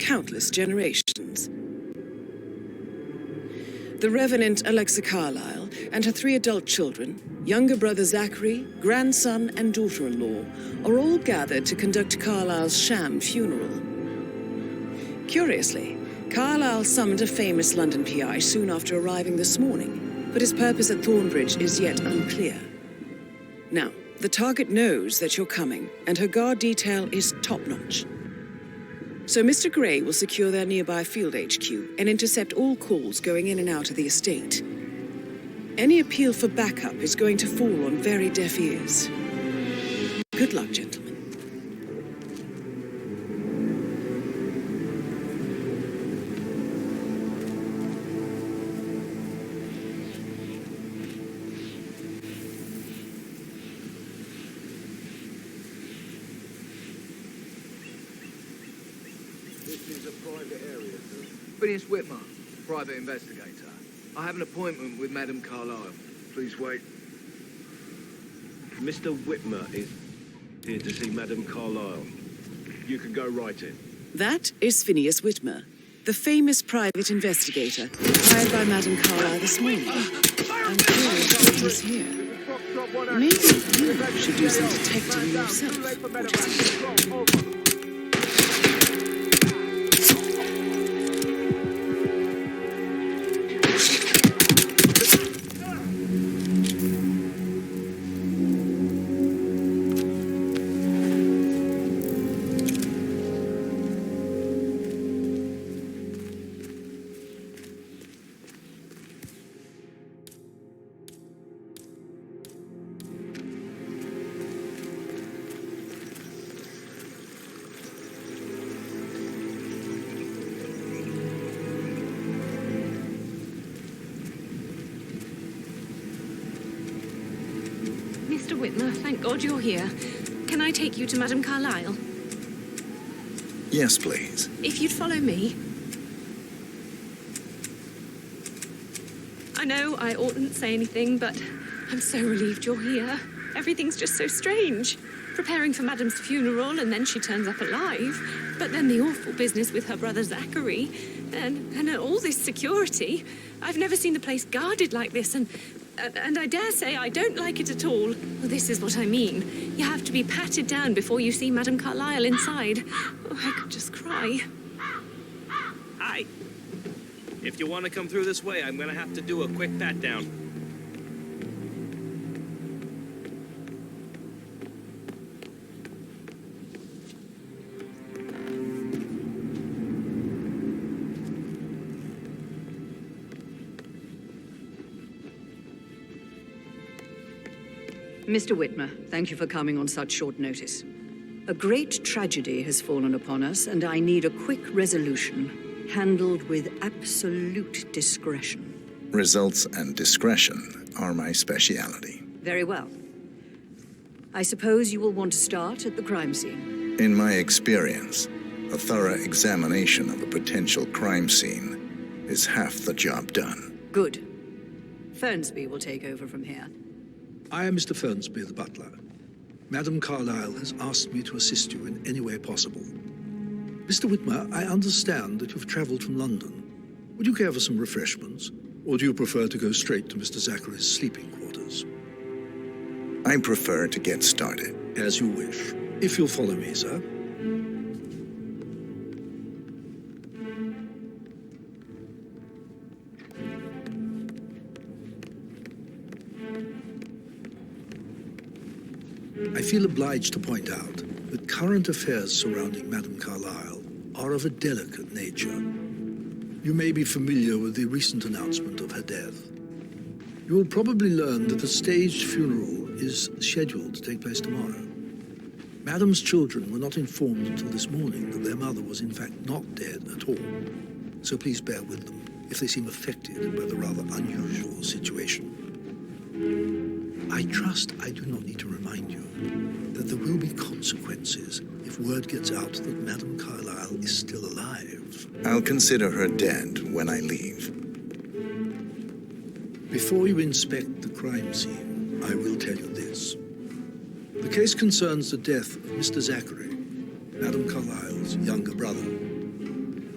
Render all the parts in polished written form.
countless generations. The Revenant Alexa Carlyle and her 3 adult children, younger brother Zachary, grandson and daughter-in-law, are all gathered to conduct Carlyle's sham funeral. Curiously, Carlyle summoned a famous London PI soon after arriving this morning, but his purpose at Thornbridge is yet unclear. Now, the target knows that you're coming, and her guard detail is top-notch. So Mr. Gray will secure their nearby field HQ and intercept all calls going in and out of the estate. Any appeal for backup is going to fall on very deaf ears. Good luck, gentlemen. Phineas Whitmer, private investigator. I have an appointment with Madame Carlyle. Please wait. Mr. Whitmer is here to see Madame Carlyle. You can go right in. That is Phineas Whitmer, the famous private investigator hired by Madame Carlyle this morning. I'm curious who is here. Maybe you should do some detecting yourself. What do you think? Mr. Whitmer, thank God you're here. Can I take you to Madame Carlyle? Yes, please. If you'd follow me. I know I oughtn't say anything, but I'm so relieved you're here. Everything's just so strange. Preparing for Madame's funeral, and then she turns up alive. But then the awful business with her brother Zachary, and all this security. I've never seen the place guarded like this, and I dare say I don't like it at all. Well, this is what I mean. You have to be patted down before you see Madame Carlyle inside. Oh, I could just cry. Hi. If you want to come through this way, I'm going to have to do a quick pat down. Mr. Whitmer, thank you for coming on such short notice. A great tragedy has fallen upon us, and I need a quick resolution, handled with absolute discretion. Results and discretion are my speciality. Very well. I suppose you will want to start at the crime scene. In my experience, a thorough examination of a potential crime scene is half the job done. Good. Fernsby will take over from here. I am Mr. Fernsby, the butler. Madame Carlyle has asked me to assist you in any way possible. Mr. Whitmer, I understand that you've traveled from London. Would you care for some refreshments, or do you prefer to go straight to Mr. Zachary's sleeping quarters? I prefer to get started. As you wish. If you'll follow me, sir. I feel obliged to point out that current affairs surrounding Madame Carlyle are of a delicate nature. You may be familiar with the recent announcement of her death. You will probably learn that a staged funeral is scheduled to take place tomorrow. Madame's children were not informed until this morning that their mother was in fact not dead at all. So please bear with them if they seem affected by the rather unusual situation. I trust I do not need to remind you that there will be consequences if word gets out that Madame Carlyle is still alive. I'll consider her dead when I leave. Before you inspect the crime scene, I will tell you this. The case concerns the death of Mr. Zachary, Madame Carlyle's younger brother.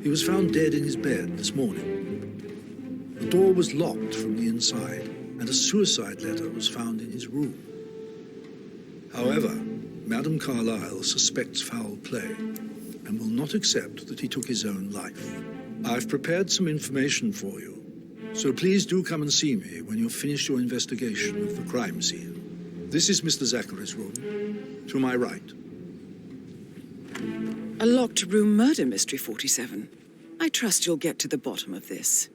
He was found dead in his bed this morning. The door was locked from the inside, and a suicide letter was found in his room. However, Madame Carlyle suspects foul play and will not accept that he took his own life. I've prepared some information for you, so please do come and see me when you've finished your investigation of the crime scene. This is Mr. Zachary's room, to my right. A locked room murder mystery, 47. I trust you'll get to the bottom of this.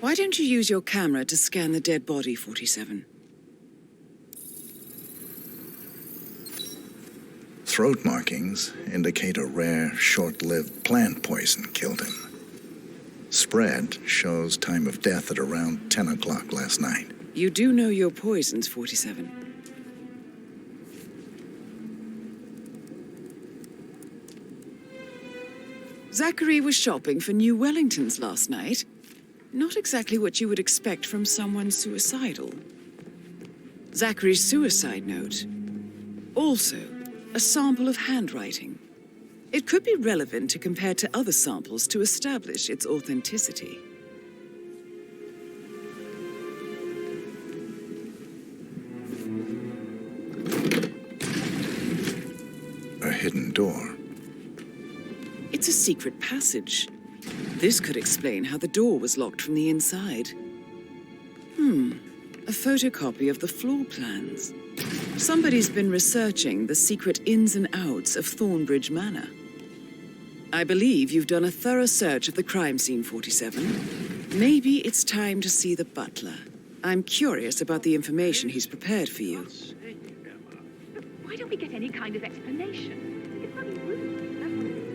Why don't you use your camera to scan the dead body, 47? Throat markings indicate a rare, short-lived plant poison killed him. Spread shows time of death at around 10 o'clock last night. You do know your poisons, 47. Zachary was shopping for new Wellingtons last night. Not exactly what you would expect from someone suicidal. Zachary's suicide note. Also, a sample of handwriting. It could be relevant to compare to other samples to establish its authenticity. A hidden door. It's a secret passage. This could explain how the door was locked from the inside. A photocopy of the floor plans. Somebody's been researching the secret ins and outs of Thornbridge Manor. I believe you've done a thorough search of the crime scene, 47. Maybe it's time to see the butler. I'm curious about the information he's prepared for you. Why don't we get any kind of explanation? It's bloody rude. That's what it is.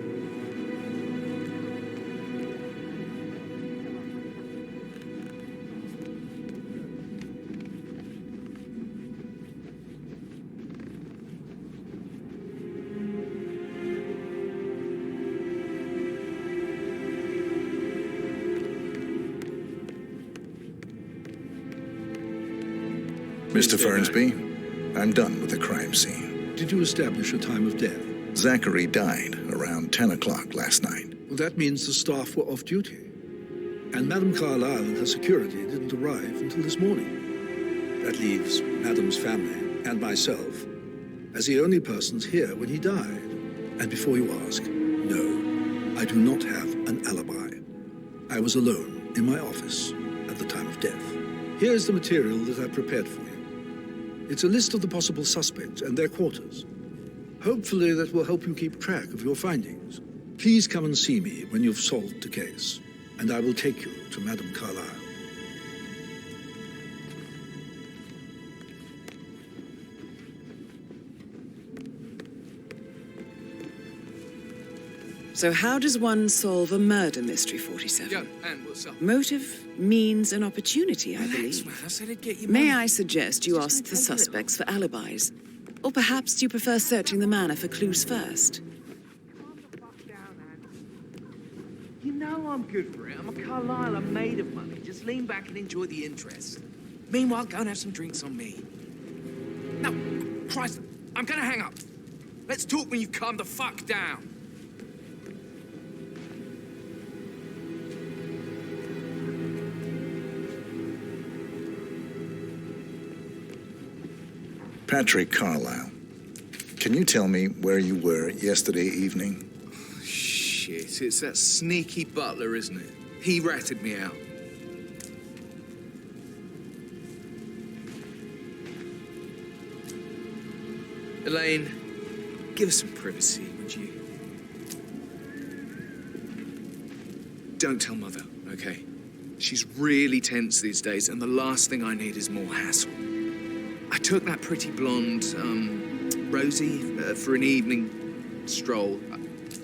Mr. Fernsby, I'm done with the crime scene. Did you establish a time of death? Zachary died around 10 o'clock last night. Well, that means the staff were off duty. And Madame Carlyle and her security didn't arrive until this morning. That leaves Madame's family and myself as the only persons here when he died. And before you ask, no, I do not have an alibi. I was alone in my office at the time of death. Here's the material that I prepared for you. It's a list of the possible suspects and their quarters. Hopefully that will help you keep track of your findings. Please come and see me when you've solved the case, and I will take you to Madame Carlyle. So how does one solve a murder mystery, 47? Yo, and what's up? Motive, means, and opportunity, I Relax, believe. man. I said I'd get you May money. I suggest you ask the suspects for alibis? Or perhaps you prefer searching the manor for clues first? Calm the fuck down, Anne. You know I'm good for it. I'm a Carlisle. I'm made of money. Just lean back and enjoy the interest. Meanwhile, go and have some drinks on me. No, Christ, I'm gonna hang up. Let's talk when you calm the fuck down. Patrick Carlyle, can you tell me where you were yesterday evening? Shit, it's that sneaky butler, isn't it? He ratted me out. Elaine, give us some privacy, would you? Don't tell Mother, okay? She's really tense these days, and the last thing I need is more hassle. I took that pretty blonde, Rosie, for an evening stroll.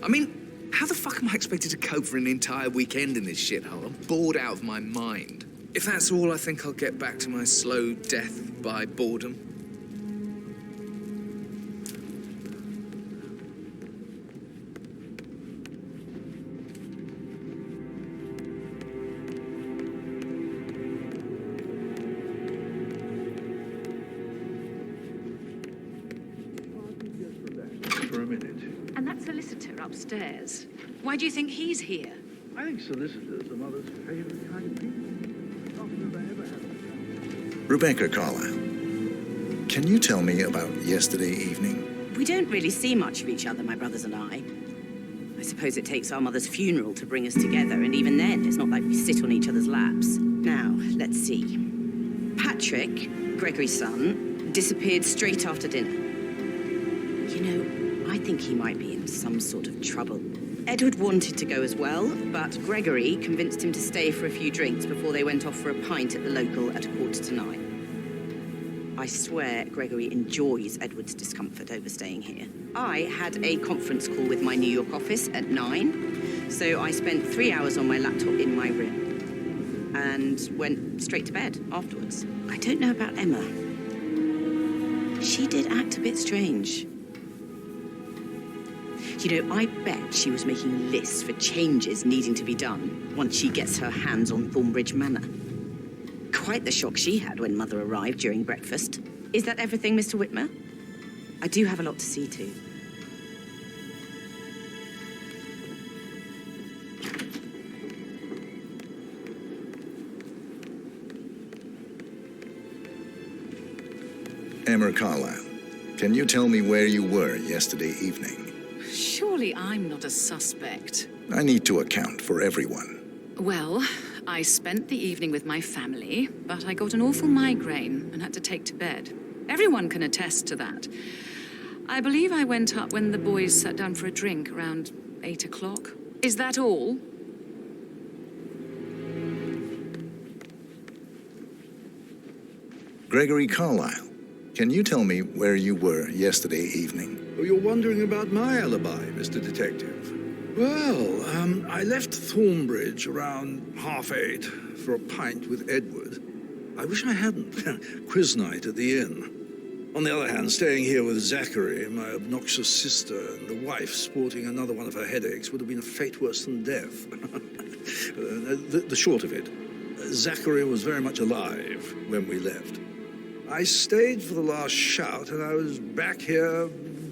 I mean, how the fuck am I expected to cope for an entire weekend in this shithole? I'm bored out of my mind. If that's all, I think I'll get back to my slow death by boredom. minute. And that solicitor upstairs, why do you think he's here? I think solicitors are Mother's favorite kind of people. Often have I ever had. Rebecca Carlyle, can you tell me about yesterday evening? We don't really see much of each other, my brothers and I. I suppose it takes our mother's funeral to bring us together, and even then, it's not like we sit on each other's laps. Now, let's see. Patrick, Gregory's son, disappeared straight after dinner. You know, I think he might be in some sort of trouble. Edward wanted to go as well, but Gregory convinced him to stay for a few drinks before they went off for a pint at the local at 9:15. I swear Gregory enjoys Edward's discomfort over staying here. I had a conference call with my New York office at 9, so I spent 3 hours on my laptop in my room and went straight to bed afterwards. I don't know about Emma. She did act a bit strange. You know, I bet she was making lists for changes needing to be done once she gets her hands on Thornbridge Manor. Quite the shock she had when Mother arrived during breakfast. Is that everything, Mr. Whitmer? I do have a lot to see to. Emma Carlyle, can you tell me where you were yesterday evening? Surely I'm not a suspect. I need to account for everyone. Well, I spent the evening with my family, but I got an awful migraine and had to take to bed. Everyone can attest to that. I believe I went up when the boys sat down for a drink around 8 o'clock. Is that all? Gregory Carlyle, can you tell me where you were yesterday evening? Oh, you're wondering about my alibi, Mr. Detective. Well, I left Thornbridge around 8:30 for a pint with Edward. I wish I hadn't. Quiz night at the inn. On the other hand, staying here with Zachary, my obnoxious sister, and the wife sporting another one of her headaches would have been a fate worse than death. The short of it, Zachary was very much alive when we left. I stayed for the last shout, and I was back here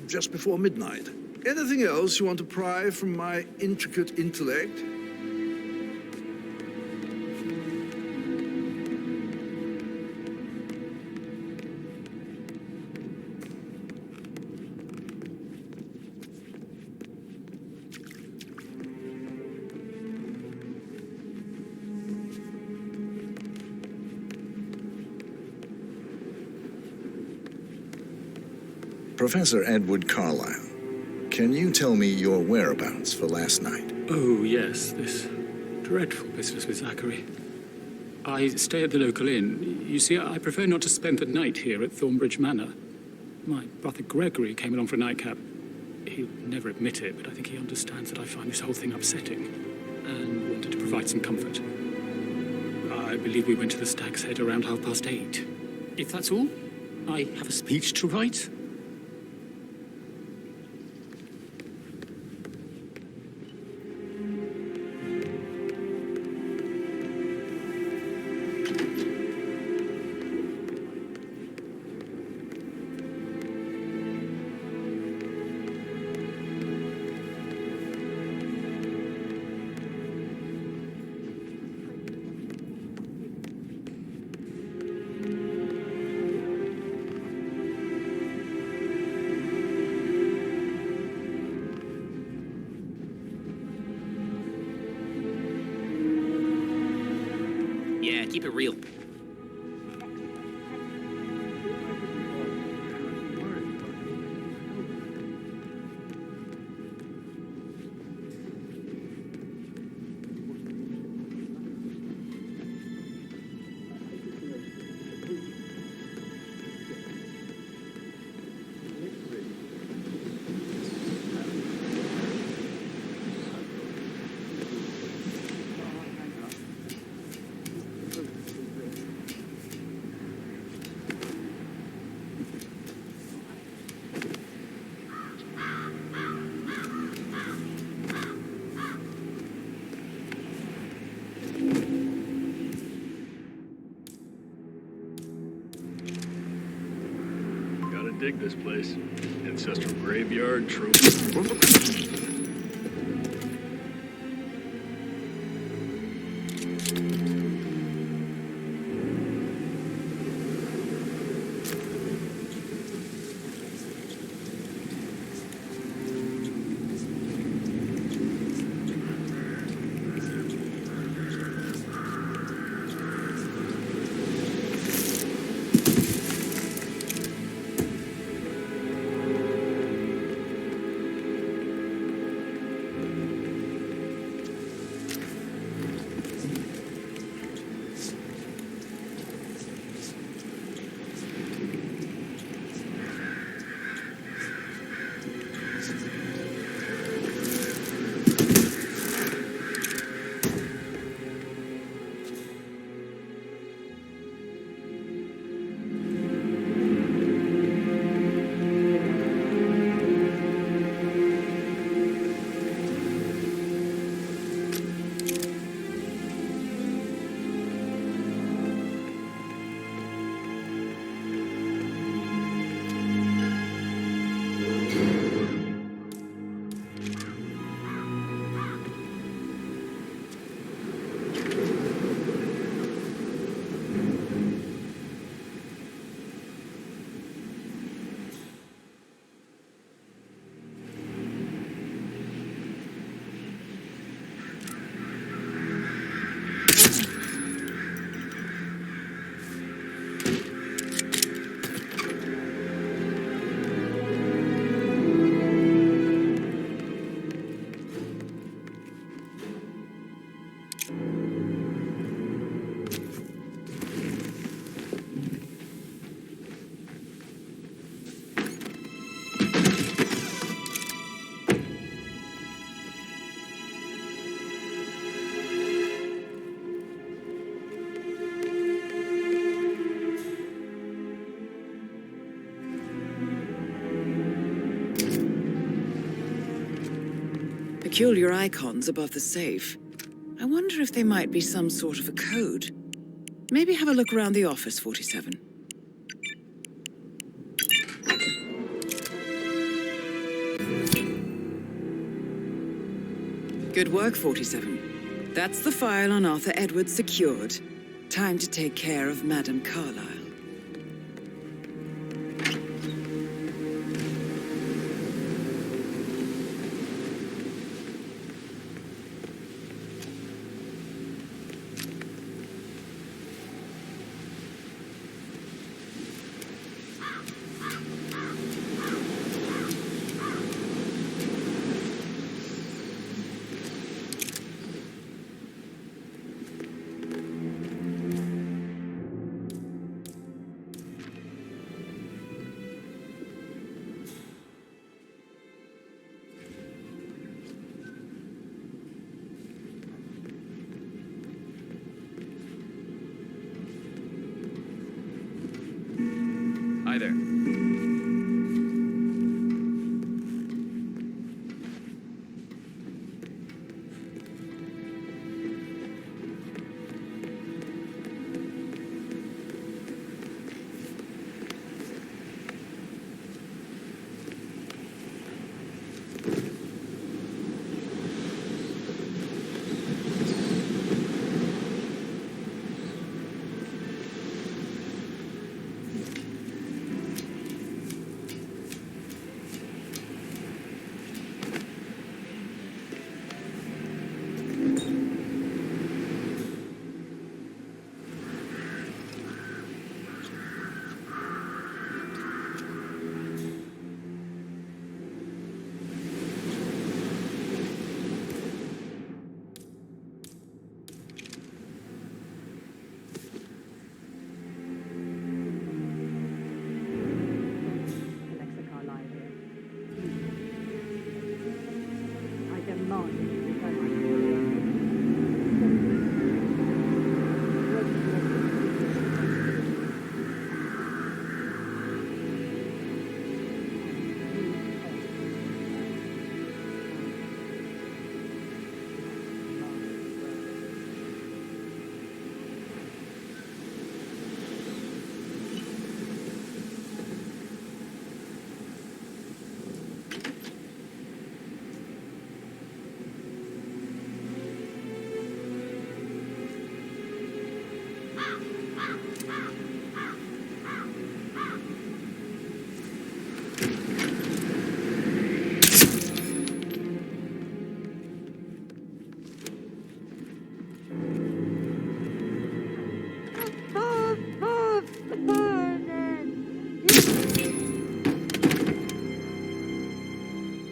just before midnight. Anything else you want to pry from my intricate intellect? Professor Edward Carlyle, can you tell me your whereabouts for last night? Oh, yes, this dreadful business with Zachary. I stay at the local inn. You see, I prefer not to spend the night here at Thornbridge Manor. My brother Gregory came along for a nightcap. He'll never admit it, but I think he understands that I find this whole thing upsetting and wanted to provide some comfort. I believe we went to the Stag's Head around 8:30. If that's all, I have a speech to write. Yeah, keep it real. dig this place. Ancestral graveyard, trophy. Peculiar icons above the safe. I wonder if they might be some sort of a code. Maybe have a look around the office, 47. Good work, 47. That's the file on Arthur Edwards secured. Time to take care of Madame Carlyle.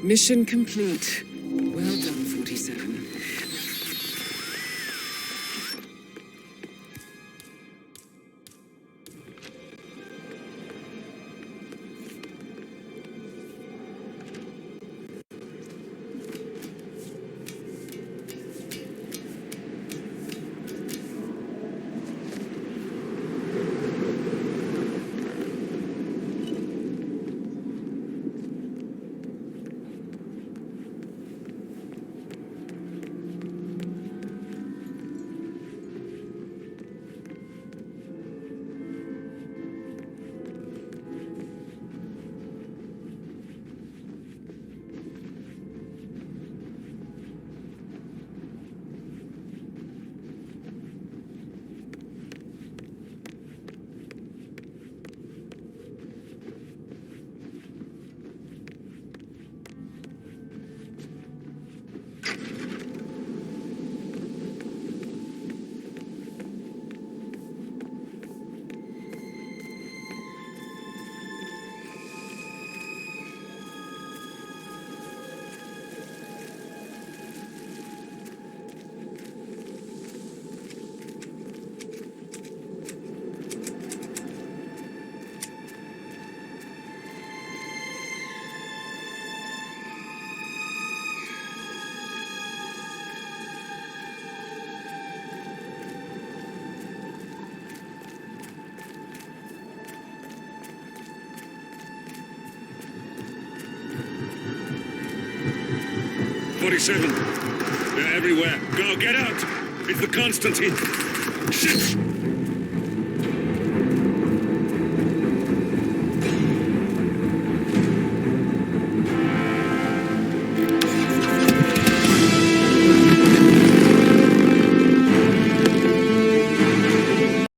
Mission complete. Well done, 47. They're everywhere. Go, get out! It's the Constantine. Shit!